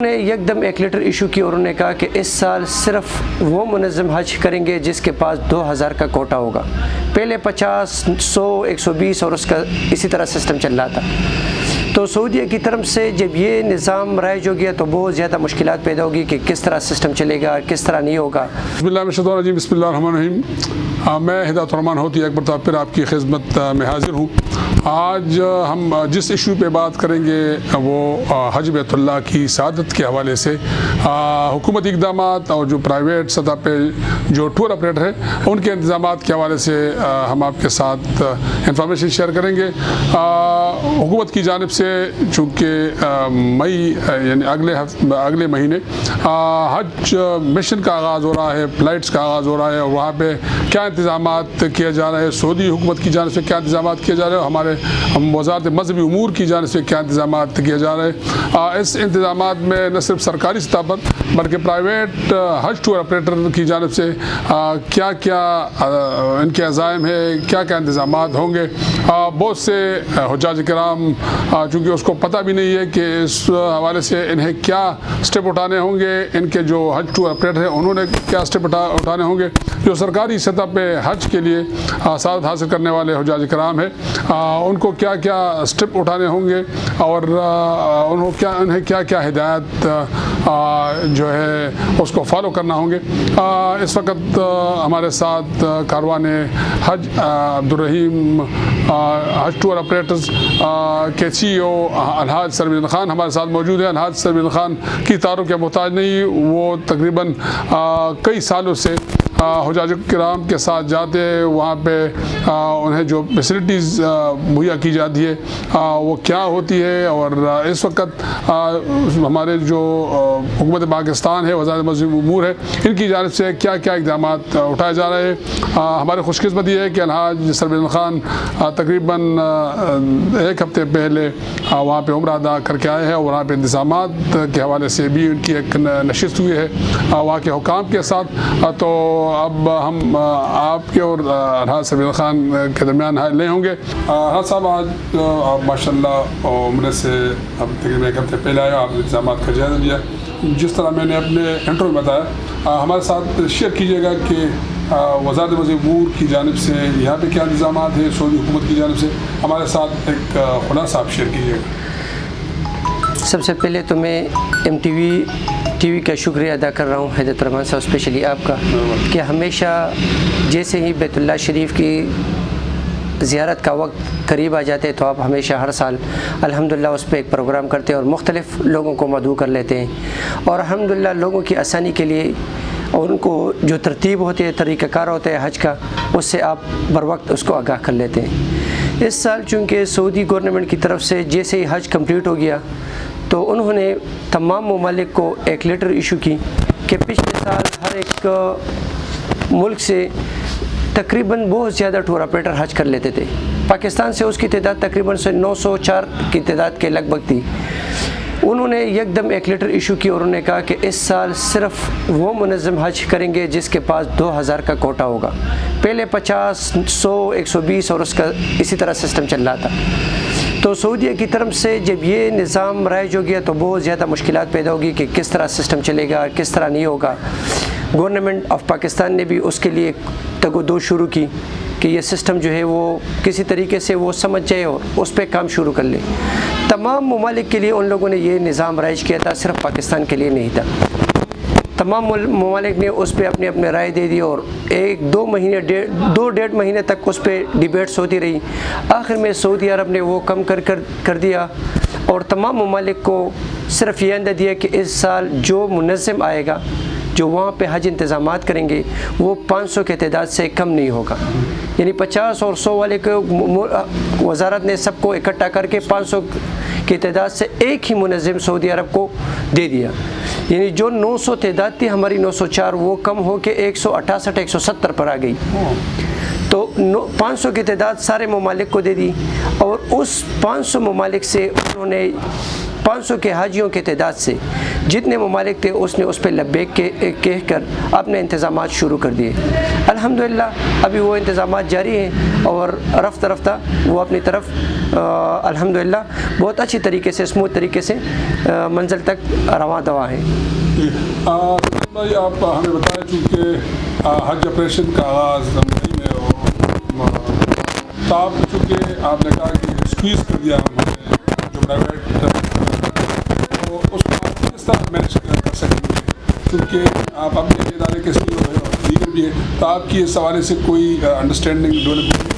نے یک دم ایک لیٹر ایشو کی اور انہوں نے کہا کہ اس سال صرف وہ منظم حج کریں گے جس کے پاس 2000 کا کوٹا ہوگا۔ پہلے 50، 100، 120 اور اس کا اسی طرح سسٹم چل رہا تھا۔ تو سعودیہ کی طرف سے جب یہ نظام رائج ہو گیا تو بہت زیادہ مشکلات پیدا ہوگی کہ کس طرح سسٹم چلے گا، کس طرح نہیں ہوگا۔ بسم اللہ الرحمن الرحیم، بسم اللہ الرحمن الرحیم۔ میں ہدایت الرحمان ہوتی ایک مرتبہ پھر آپ کی خدمت میں حاضر ہوں۔ آج ہم جس ایشو پہ بات کریں گے وہ حج بیت اللہ کی سعادت کے حوالے سے حکومتی اقدامات اور جو پرائیویٹ سطح پہ جو ٹور آپریٹر ہیں ان کے انتظامات کے حوالے سے ہم آپ کے ساتھ انفارمیشن شیئر کریں گے۔ حکومت کی جانب سے چونکہ مئی یعنی اگلے مہینے حج مشن کا آغاز ہو رہا ہے، فلائٹس کا آغاز ہو رہا ہے، اور وہاں پہ کیا انتظامات کیا جا رہے ہیں، سعودی حکومت کی جانب سے کیا انتظامات کیے جا رہے ہیں، ہمارے وزارت مذہبی امور کی جانب سے کیا انتظامات کیے جا رہے ہیں۔ اس انتظامات میں نہ صرف سرکاری سطح پر بلکہ پرائیویٹ حج ٹور آپریٹر کی جانب سے کیا کیا ان کے عزائم ہے، کیا کیا انتظامات ہوں گے۔ بہت سے حجاج کرام چونکہ اس کو پتہ بھی نہیں ہے کہ اس حوالے سے انہیں کیا سٹیپ اٹھانے ہوں گے، ان کے جو حج ٹور آپریٹر ہیں انہوں نے کیا سٹیپ اٹھانے ہوں گے، جو سرکاری سطح پہ حج کے لیے سعادت حاصل کرنے والے حجاج کرام ہیں ان کو کیا کیا سٹیپ اٹھانے ہوں گے، اور انہیں کیا کیا ہدایت جو ہے اس کو فالو کرنا ہوں گے۔ اس وقت ہمارے ساتھ کاروان حج عبدالرحیم حج ٹور آپریٹرز کے CEO الحاج سربیل خان ہمارے ساتھ موجود ہیں۔ الحاج سربیل خان کی تعارف کے محتاج نہیں، وہ تقریباً کئی سالوں سے حجاج کرام کے ساتھ جاتے ہیں، وہاں پہ انہیں جو فیسلٹیز مہیا کی جاتی ہے وہ کیا ہوتی ہے، اور اس وقت ہمارے جو حکومت پاکستان ہے، وزارت مذہبی امور ہے، ان کی جانب سے کیا کیا اقدامات اٹھائے جا رہے ہیں۔ ہماری خوش قسمتی ہے کہ الحاج سربیل خان تقریباً ایک ہفتے پہلے وہاں پہ عمرہ ادا کر کے آئے ہیں، اور وہاں پہ انتظامات کے حوالے سے بھی ان کی ایک نشست ہوئی ہے وہاں کے حکام کے ساتھ۔ تو اب ہم آپ کے اور الحاج سربیل خان کے درمیان لے ہوں گے۔ الحاج صاحب، آج آپ ماشاء اللہ عمرے سے اب تقریباً ایک ہفتے پہلے آئے، آپ نے انتظامات کا جائزہ لیا۔ جس طرح میں نے اپنے انٹرو میں بتایا، ہمارے ساتھ شیئر کیجیے گا کہ وزارت مذہبی امور کی جانب سے یہاں پہ کیا انتظامات ہیں، سعودی حکومت کی جانب سے ہمارے ساتھ ایک خلاصہ آپ شیئر کیجیے گا۔ سب سے پہلے تو میں ٹی وی کا شکریہ ادا کر رہا ہوں ہدایت الرحمان صاحب، اسپیشلی آپ کا، کہ ہمیشہ جیسے ہی بیت اللہ شریف کی زیارت کا وقت قریب آ جاتے تو آپ ہمیشہ ہر سال الحمدللہ اس پہ ایک پروگرام کرتے ہیں اور مختلف لوگوں کو مدعو کر لیتے ہیں، اور الحمدللہ لوگوں کی آسانی کے لیے اور ان کو جو ترتیب ہوتی ہے، طریقہ کار ہوتا ہے حج کا، اس سے آپ بر وقت اس کو آگاہ کر لیتے ہیں۔ اس سال چونکہ سعودی گورنمنٹ کی طرف سے جیسے ہی حج کمپلیٹ ہو گیا تو انہوں نے تمام ممالک کو ایک لیٹر ایشو کی کہ پچھلے سال ہر ایک ملک سے تقریباً بہت زیادہ ٹور آپریٹر حج کر لیتے تھے۔ پاکستان سے اس کی تعداد تقریباً 904 کی تعداد کے لگ بھگ تھی۔ انہوں نے یک دم ایک لیٹر ایشو کی اور انہوں نے کہا کہ اس سال صرف وہ منظم حج کریں گے جس کے پاس 2000 کا کوٹا ہوگا۔ پہلے 50، 100، 120 اور اس کا اسی طرح سسٹم چل رہا تھا۔ تو سعودیہ کی طرف سے جب یہ نظام رائج ہو گیا تو بہت زیادہ مشکلات پیدا ہوگی کہ کس طرح سسٹم چلے گا، کس طرح نہیں ہوگا۔ گورنمنٹ آف پاکستان نے بھی اس کے لیے تگ و دو شروع کی کہ یہ سسٹم جو ہے وہ کسی طریقے سے وہ سمجھ جائے اور اس پہ کام شروع کر لے۔ تمام ممالک کے لیے ان لوگوں نے یہ نظام رائج کیا تھا، صرف پاکستان کے لیے نہیں تھا۔ تمام ممالک نے اس پہ اپنے رائے دے دی اور دو ڈیڑھ مہینے تک اس پہ ڈیبیٹس ہوتی رہی۔ آخر میں سعودی عرب نے وہ کم کر دیا اور تمام ممالک کو صرف یہ اندازہ دیا کہ اس سال جو منظم آئے گا، جو وہاں پہ حج انتظامات کریں گے، وہ 500 کے تعداد سے کم نہیں ہوگا۔ یعنی 50 اور 100 والے کو وزارت نے سب کو اکٹھا کر کے 500 کی تعداد سے ایک ہی منظم سعودی عرب کو دے دیا۔ یعنی جو 900 تعداد تھی ہماری 904، وہ کم ہو کے 168، 170 پر آ گئی۔ تو 500 کی تعداد سارے ممالک کو دے دی، اور اس 500 ممالک سے انہوں نے 500 کے حاجیوں کی تعداد سے جتنے ممالک تھے اس نے اس پہ لبیک کہہ کر اپنے انتظامات شروع کر دیے. الحمدللہ ابھی وہ انتظامات جاری ہیں اور رفتہ رفتہ وہ اپنی طرف الحمدللہ بہت اچھی طریقے سے اسموتھ طریقے سے منزل تک رواں دواں ہیں. بھائی آپ ہمیں بتائیں چونکہ حج آپریشن کا آغاز مئی میں ہو تو آپ چونکہ آپ نے کہا کہ اسکویز کر دیا ہمارے جو پرائیویٹ تو اس کو آپ کس طرح مینیج کر سکیں گے کیونکہ آپ اپنے ادارے کے سی او ہیں اور دیگر بھی ہیں تو آپ کی اس حوالے سے کوئی انڈرسٹینڈنگ ڈیولپ ہوئی؟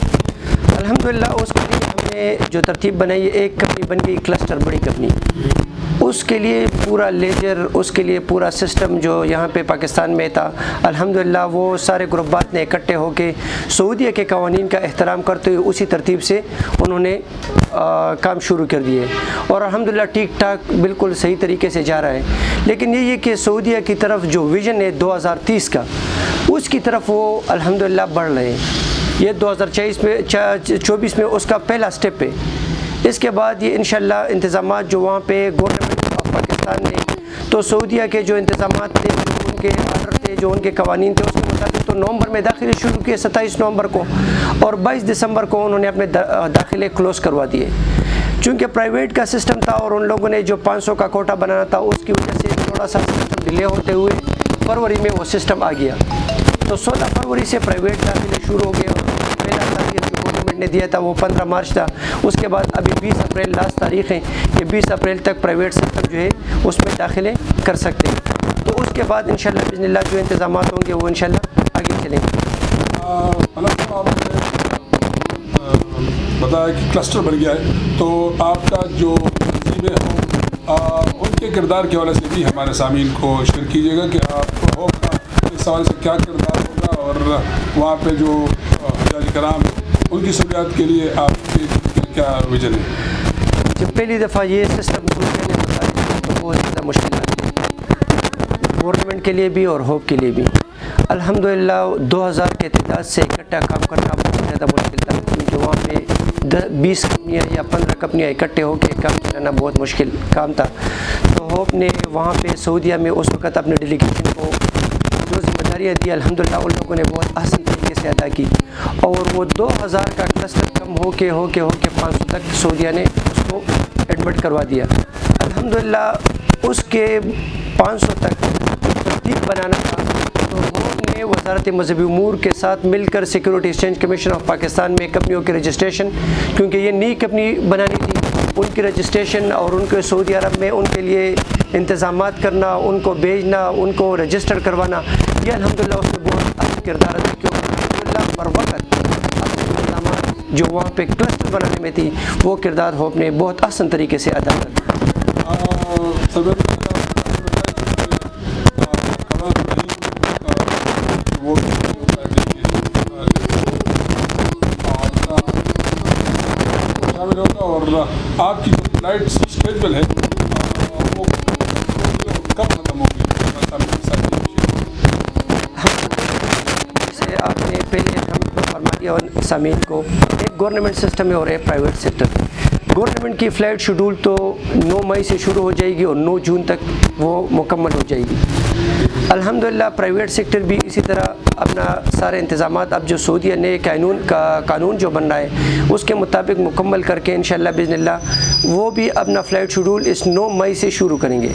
الحمدللہ اس کے لیے ہم نے جو ترتیب بنائی ہے ایک کمپنی بن گئی کلسٹر بڑی کمپنی. اس کے لیے پورا لیجر اس کے لیے پورا سسٹم جو یہاں پہ پاکستان میں تھا الحمدللہ وہ سارے گروپات نے اکٹھے ہو کے سعودیہ کے قوانین کا احترام کرتے ہوئے اسی ترتیب سے انہوں نے کام شروع کر دیے اور الحمدللہ ٹھیک ٹھاک بالکل صحیح طریقے سے جا رہا ہے. لیکن یہ کہ سعودیہ کی طرف جو ویژن ہے 2030 کا اس کی طرف وہ الحمدللہ بڑھ رہے ہیں. یہ 2024 میں اس کا پہلا سٹیپ ہے. اس کے بعد یہ انشاءاللہ انتظامات جو وہاں پہ گورنمنٹ آف پاکستان نے تو سعودیہ کے جو انتظامات تھے ان کے آرڈر تھے جو ان کے قوانین تھے اس کے مطابق تو نومبر میں داخلے شروع کیے 27 نومبر کو اور 22 دسمبر کو انہوں نے اپنے داخلے کلوز کروا دیے. چونکہ پرائیویٹ کا سسٹم تھا اور ان لوگوں نے جو 500 کا کوٹا بنانا تھا اس کی وجہ سے تھوڑا سا سسٹم ڈیلے ہوتے ہوئے فروری میں وہ سسٹم آ گیا. تو 16 فروری سے پرائیویٹ داخلے شروع ہو گئے اور پہلا تاریخ جو گورنمنٹ نے دیا تھا وہ 15 مارچ تھا. اس کے بعد ابھی 20 اپریل لاسٹ تاریخ ہے کہ 20 اپریل تک پرائیویٹ سسٹم جو ہے اس میں داخلے کر سکتے ہیں. تو اس کے بعد انشاءاللہ بسم اللہ جو انتظامات ہوں گے وہ انشاءاللہ آگے چلیں گے. آپ نے بتایا کہ کلسٹر بن گیا ہے تو آپ کا جو تنظیمیں ہوں ان کے کردار کے حوالے سے بھی ہمارے سامعین کو شیئر کیجیے گا کہ آپ کو ہوگا اس حوالے سے کیا کردار ہوگا اور وہاں پہ جو حجاج کرام ان کی سہولیات کے لیے آپ کے کیا ویژن ہے؟ جب پہلی دفعہ یہ سسٹم سوچنے نے بتایا تو بہت زیادہ مشکلات تھی گورنمنٹ کے لیے بھی اور ہوپ کے لیے بھی. الحمدللہ 2000 کے تعداد سے اکٹھا کام کرنا بہت زیادہ مشکل تھا کیونکہ وہاں پہ 20 کمپنیاں یا 15 کمپنیاں اکٹھے ہو کے کام چلانا بہت مشکل کام تھا. تو ہوپ نے وہاں پہ سعودیہ میں اس وقت اپنے ڈیلیگیشن کو جو ذمہ داریاں دی الحمدللہ ان لوگوں نے بہت احسن طریقے سے ادا کی اور وہ 2000 کا کلسٹر کم ہو کے 500 تک سعودیہ نے اس کو ایڈمٹ کروا دیا. الحمدللہ اس کے 500 تک ترتیب بنانا تھا تو ہوپ نے وزارت مذہبی امور کے ساتھ مل کر security exchange commission of Pakistan میں کمپنیوں کی رجسٹریشن کیونکہ یہ نئی کمپنی بنانی تھی ان کی رجسٹریشن اور ان کے سعودی عرب میں ان کے لیے انتظامات کرنا ان کو بھیجنا ان کو رجسٹر کروانا یہ الحمدللہ اس میں بہت اہم کردار ادا کیا. الحمدللہ بر وقت انتظامات جو وہاں پہ کلسٹر بنانے میں تھی وہ کردار ہوپ نے بہت احسن طریقے سے ادا کیا. اور آپ کی جو فلائٹ اسکیجول ہے وہ کب ختم ہوگی؟ جیسے آپ نے پہلے ہم فرما دیا سامعین کو ایک گورنمنٹ سسٹم ہے اور ایک پرائیویٹ سیکٹر. گورنمنٹ کی فلائٹ شیڈول تو 9 مئی سے شروع ہو جائے گی اور 9 جون تک وہ مکمل ہو جائے گی. الحمدللہ پرائیویٹ سیکٹر بھی اسی طرح اپنا سارے انتظامات اب جو سعودیہ نے قانون جو بن رہا ہے اس کے مطابق مکمل کر کے انشاءاللہ بإذن اللہ وہ بھی اپنا فلائٹ شیڈول اس 9 مئی سے شروع کریں گے.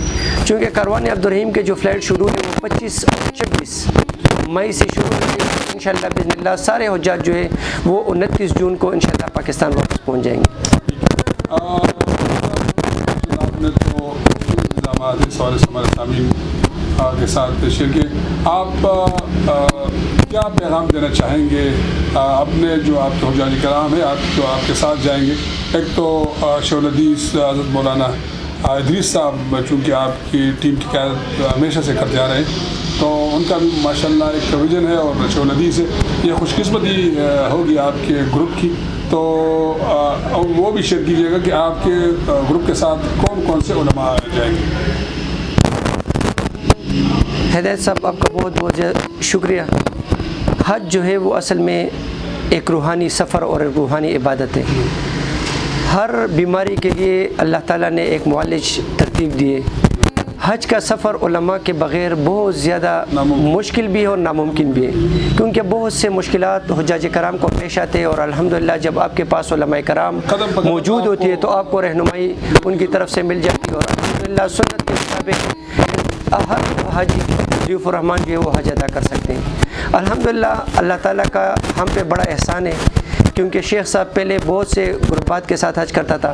چونکہ کاروان عبدالرحیم کے جو فلائٹ شیڈول ہے وہ 25 اور 26 مئی سے شروع ہوگی انشاءاللہ بإذن اللہ. سارے حجاج جو ہے وہ 29 جون کو انشاءاللہ پاکستان واپس پہنچ جائیں گے. آپ نے تو انتظامات اس حوالے سے ہمارے سامعین کے ساتھ شیئر کیے. آپ کیا پیغام دینا چاہیں گے اپنے جو آپ کے حجاج کرام ہیں آپ جو آپ کے ساتھ جائیں گے؟ ایک تو شیخ الحدیث حضرت مولانا ادریس صاحب چونکہ آپ کی ٹیم کی قیادت ہمیشہ سے کرتے آ رہے ہیں تو ان کا بھی ماشاءاللہ ایک ویژن ہے اور شیخ الحدیث ہے. یہ خوش قسمتی ہوگی آپ کے گروپ کی تو وہ بھی شیئر کیجیے گا کہ آپ کے گروپ کے ساتھ کون کون سے علماء جائیں گے. ہدایت صاحب آپ کا بہت بہت شکریہ. حج جو ہے وہ اصل میں ایک روحانی سفر اور ایک روحانی عبادت ہے. ہر بیماری کے لیے اللہ تعالیٰ نے ایک معالج ترتیب دیے. حج کا سفر علماء کے بغیر بہت زیادہ مشکل بھی ہے اور ناممکن بھی ہے, کیونکہ بہت سے مشکلات حجاج کرام کو پیش آتے ہیں, اور الحمدللہ جب آپ کے پاس علماء کرام موجود ہوتی ہے تو آپ کو رہنمائی ان کی طرف سے مل جاتی ہے, اور الحمدللہ سنت کے مطابق ہر حاجی ضیوف الرحمن جو ہے وہ حج ادا کر سکتے ہیں. الحمدللہ اللہ تعالیٰ کا ہم پہ بڑا احسان ہے, کیونکہ شیخ صاحب پہلے بہت سے گروپات کے ساتھ حج کرتا تھا,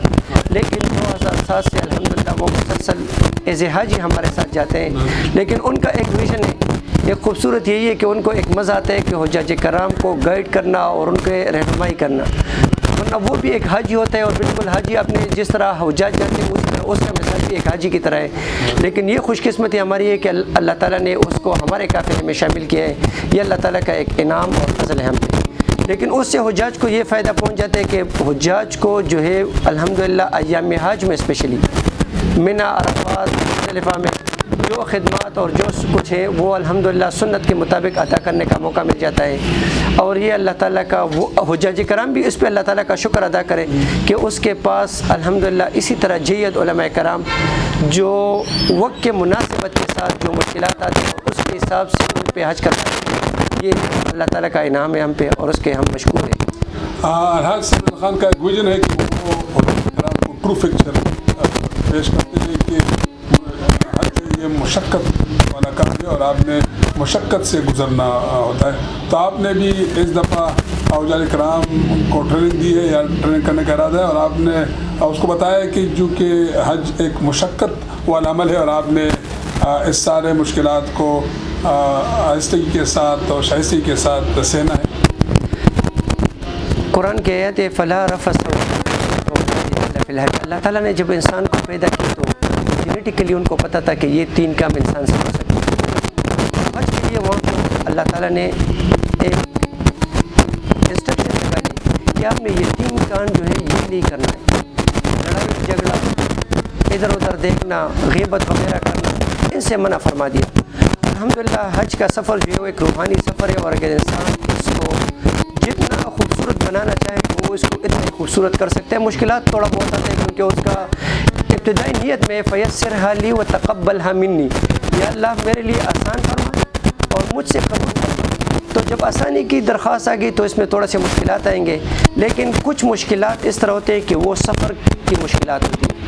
لیکن 2007 سے الحمدللہ وہ مسلسل ایز اے حاجی ہمارے ساتھ جاتے ہیں. لیکن ان کا ایک ویژن ہے, ایک خوبصورت یہی ہے کہ ان کو ایک مزہ آتا ہے کہ حجاج کرام کو گائیڈ کرنا اور ان کے رہنمائی کرنا, ورنہ وہ بھی ایک حاجی ہوتا ہے, اور بالکل حاجی اپنے جس طرح حجاج جاتے ہیں اس کا مثال بھی ایک حاجی کی طرح ہے. لیکن یہ خوش قسمتی ہماری ہے کہ اللہ تعالیٰ نے اس کو ہمارے قافلے میں شامل کیا ہے. یہ اللہ تعالیٰ کا ایک انعام اور فضل ہے ہم پہ. لیکن اس سے حجاج کو یہ فائدہ پہنچ جاتا ہے کہ حجاج کو جو ہے الحمدللہ ایام حج میں اسپیشلی منی عرفات مختلفہ میں جو خدمات اور جو کچھ ہے وہ الحمدللہ سنت کے مطابق ادا کرنے کا موقع مل جاتا ہے. اور یہ اللہ تعالیٰ کا وہ حجاج کرام بھی اس پہ اللہ تعالیٰ کا شکر ادا کرے کہ اس کے پاس الحمدللہ اسی طرح جید علماء کرام جو وقت کے مناسبت کے ساتھ جو مشکلات آتی ہیں اس کے حساب سے ان پہ حج کرتا ہے. یہ اللہ تعالیٰ کا انعام ہے ہم پہ, اور اس کے ہم مشکور ہیں. الحاج سید خان کا ایک ویژن ہے کہ وہ کرام کو ٹرو پکچر پیش کرتے ہیں کہ حج یہ مشقت والا کام ہے اور آپ نے مشقت سے گزرنا ہوتا ہے. تو آپ نے بھی اس دفعہ حجاج کرام کو ٹریننگ دی ہے یا ٹریننگ کرنے کا ارادہ ہے, اور آپ نے اس کو بتایا کہ چونکہ حج ایک مشقت والا عمل ہے اور آپ نے اس سارے مشکلات کو آہستگی کے ساتھ اور شائستگی کے ساتھ سہنا ہے. قرآن کی آیت ہے فلا رفث فی الحج. اللہ تعالیٰ نے جب انسان کو پیدا کیا تو جینیٹیکلی ان کو پتہ تھا کہ یہ 3 کام انسان سے ہو سکتے ہیں. حج کے لیے وہاں کو اللہ تعالیٰ نے ایک انسٹرکشن لگا دی کہ آپ نے یہ 3 کام جو ہے یہ نہیں کرنا ہے. لڑائی جھگڑا, ادھر ادھر دیکھنا, غیبت وغیرہ کرنا, ان سے منع فرما دیا. الحمدللہ حج کا سفر جو ہے وہ ایک روحانی سفر ہے, اور اگر انسان اس کو جتنا خوبصورت بنانا چاہے وہ اس کو اتنا خوبصورت کر سکتے ہیں. مشکلات تھوڑا بہت آتے ہیں کیونکہ اس کا ابتدائی نیت میں فیسرھا لی وتقبلھا منی, یا اللہ میرے لیے آسان فرما اور مجھ سے قبول فرما. تو جب آسانی کی درخواست آ گئی تو اس میں تھوڑا سے مشکلات آئیں گے, لیکن کچھ مشکلات اس طرح ہوتے ہیں کہ وہ سفر کی مشکلات ہوتی ہیں,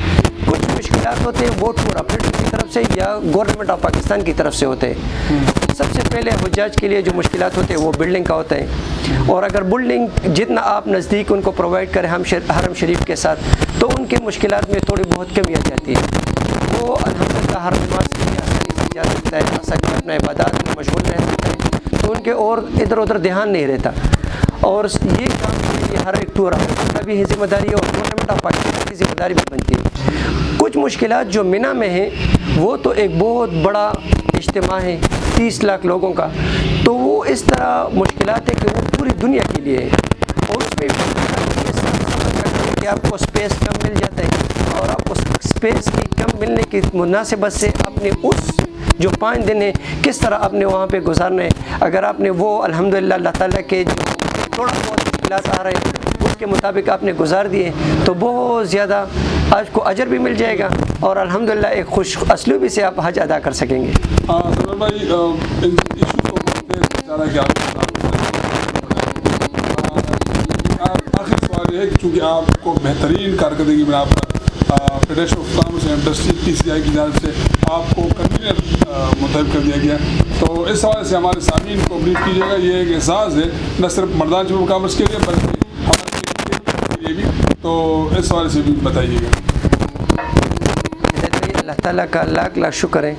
کچھ مشکلات ہوتے ہیں وہ ٹور آپریٹر کی طرف سے یا گورنمنٹ آف پاکستان کی طرف سے ہوتے ہیں. سب سے پہلے حجاج کے لیے جو مشکلات ہوتے ہیں وہ بلڈنگ کا ہوتا ہے, اور اگر بلڈنگ جتنا آپ نزدیک ان کو پرووائڈ کریں حرم شریف کے ساتھ تو ان کے مشکلات میں تھوڑی بہت کمی آ جاتی ہے. وہ الحمدللہ ہر نماز کے لیے آسانی سے جا سکتا ہے, آ سکتا ہے, اپنے عبادات میں مشغول رہ سکتا ہے, تو ان کے اور ادھر ادھر دھیان نہیں رہتا. اور یہ کام کے لیے ہر ایک ٹور آپریٹر کا بھی ذمہ داری ہے اور گورنمنٹ آف پاکستان کی ذمہ داری بھی بنتی ہے. کچھ مشکلات جو منی میں ہیں وہ تو ایک بہت بڑا اجتماع ہے 30 لاکھ لوگوں کا, تو وہ اس طرح مشکلات ہے کہ وہ پوری دنیا کے لیے ہے, اور اس میں کہ آپ کو اسپیس کم مل جاتا ہے, اور آپ کو اسپیس کی کم ملنے کی مناسبت سے اپنے اس جو 5 دن ہیں کس طرح آپ نے وہاں پہ گزارنا ہے. اگر آپ نے وہ الحمدللہ اللہ تعالیٰ کے جو تھوڑا بہت مشکلات آ رہے ہیں اس کے مطابق آپ نے گزار دیے تو بہت زیادہ آپ کو اجر بھی مل جائے گا, اور الحمدللہ ایک خوش اسلوبی سے آپ حج ادا کر سکیں گے. سر بھائی ایشو تو زیادہ کہ آخر سوال یہ ہے کہ چونکہ آپ کو بہترین کارکردگی میں آپ کا federation of commerce and industry PCI کی جانب سے آپ کو کنوینر منتخب کر دیا گیا, تو اس حوالے سے ہمارے سامعین کو بریف کیجیے گا. یہ ایک اعزاز ہے نہ صرف مردان چیمبر آف کامرس کے لیے بلکہ ہمارے لیے بھی, تو اس حوالے سے بھی بتائیے گا. اللہ تعالیٰ کا لاکھ لاکھ شکر ہے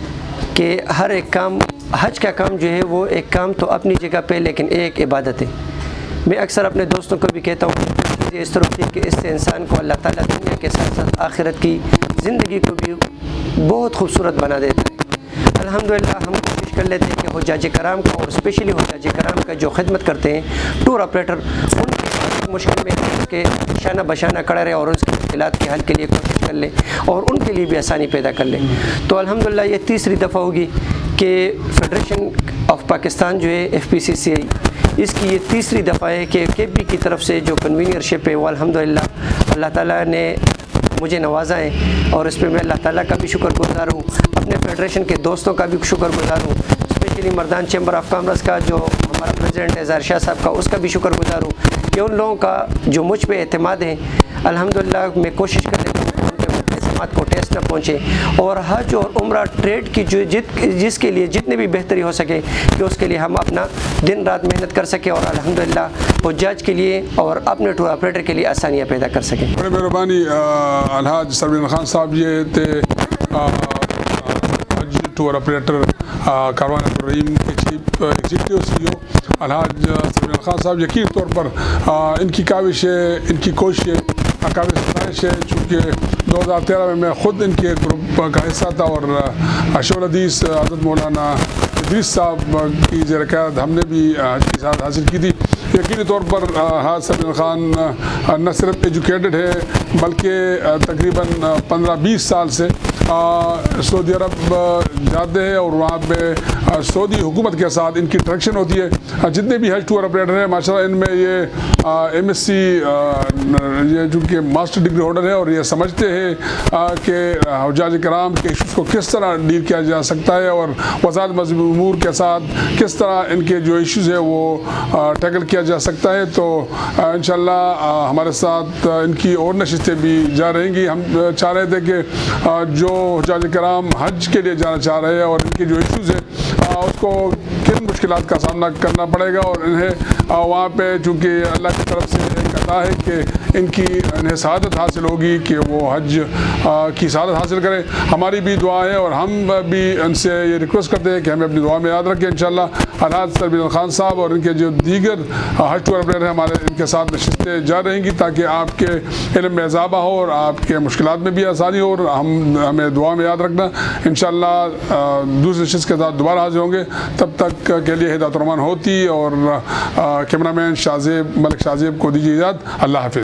کہ ہر ایک کام, حج کا کام جو ہے وہ ایک کام تو اپنی جگہ پہ لیکن ایک عبادت ہے. میں اکثر اپنے دوستوں کو بھی کہتا ہوں کہ اس طرح کہ اس سے انسان کو اللہ تعالیٰ دنیا کے ساتھ ساتھ آخرت کی زندگی کو بھی بہت خوبصورت بنا دیتا ہے. الحمدللہ ہم کوشش کر لیتے ہیں کہ حجاج کرام کو, اور اسپیشلی حجاج کرام کا جو خدمت کرتے ہیں ٹور آپریٹر, ان کی مشکل میں اس کے شانہ بشانہ کھڑا رہے اور ان کی مشکلات کے حل کے لیے کوشش کر لیں اور ان کے لیے بھی آسانی پیدا کر لیں. تو الحمدللہ یہ 3ری دفعہ ہوگی کہ فیڈریشن آف پاکستان جو ہے FPCCI اس کی یہ تیسری دفعہ ہے کہ KP کی طرف سے جو کنوینئرشپ ہے وہ الحمدللہ اللہ تعالیٰ نے مجھے نوازا ہے، اور اس پہ میں اللہ تعالیٰ کا بھی شکر گزار ہوں، اپنے فیڈریشن کے دوستوں کا بھی شکر گزار ہوں، specially Mardan chamber of commerce کا جو ہمارا پریزیڈنٹ ہے ظاہر شاہ صاحب کا، اس کا بھی شکر گزار ہوں کہ ان لوگوں کا جو مجھ پہ اعتماد ہے، الحمدللہ میں کوشش کر لیتا ہوں کہ ان کے اعتماد کو ٹیسٹ نہ پہنچے، اور حج اور عمرہ ٹریڈ کی جو جس کے لیے جتنی بھی بہتری ہو سکے کہ اس کے لیے ہم اپنا دن رات محنت کر سکیں، اور الحمدللہ حجاج کے لیے اور اپنے ٹور آپریٹر کے لیے آسانیاں پیدا کر سکیں۔ بڑے مہربانی الحاج سروین خان صاحب یہ تھے حج ٹور آپریٹر کاروان عبدالرحیم کے چیف ایگزیکٹو CEO الحاج سروین خان صاحب۔ یقینی طور پر ان کی کاوش ہے، ان کی کوشش ہے، قابل ستائش ہے، چونکہ 2013 میں خود ان کے گروپ کا حصہ تھا، اور اشور حدیث حضرت مولانا ادریس صاحب کی زیر قیادت ہم نے بھی حج کی سعادت حاصل کی تھی۔ یقینی طور پر حاج سروین خان نہ صرف ایجوکیٹڈ ہے بلکہ تقریباً 15-20 سال سے سعودی عرب جاتے ہیں، اور وہاں پہ سعودی حکومت کے ساتھ ان کی انٹریکشن ہوتی ہے۔ جتنے بھی حج ٹور آپریٹر ہیں ماشاءاللہ ان میں یہ MSc یہ چونکہ ماسٹر ڈگری ہولڈر ہے، اور یہ سمجھتے ہیں کہ حجاج کرام کے ایشوز کو کس طرح ڈیل کیا جا سکتا ہے، اور وزارت مذہبی امور کے ساتھ کس طرح ان کے جو ایشوز ہیں وہ ٹیکل کیا جا سکتا ہے۔ تو انشاءاللہ ہمارے ساتھ ان کی اور نشستیں بھی جا رہیں گی۔ ہم چاہ رہے تھے کہ جو حجاج کرام حج کے لیے جانا چاہ رہے ہیں اور ان کے جو ایشوز ہیں اس کو کن مشکلات کا سامنا کرنا پڑے گا، اور انہیں وہاں پہ چونکہ اللہ کی طرف سے ایک عطا ہے کہ انہیں سعادت حاصل ہوگی کہ وہ حج کی سعادت حاصل کریں۔ ہماری بھی دعا ہے، اور ہم بھی ان سے یہ ریکویسٹ کرتے ہیں کہ ہمیں اپنی دعا میں یاد رکھیں۔ انشاءاللہ الحاج سروین خان صاحب اور ان کے جو دیگر حج ٹور آپریٹر ہیں ہمارے ان کے ساتھ نشستیں جا رہیں گی تاکہ آپ کے علم میں اضافہ ہو اور آپ کے مشکلات میں بھی آسانی ہو، اور ہمیں دعا میں یاد رکھنا۔ انشاءاللہ دوسری نشست کے ساتھ دوبارہ حاضر ہوں گے، تب تک کے لیے ہدایت الرحمان ہوتی اور کیمرہ مین ملک شاہ زیب کو دیجیے اجازت۔ اللہ حافظ۔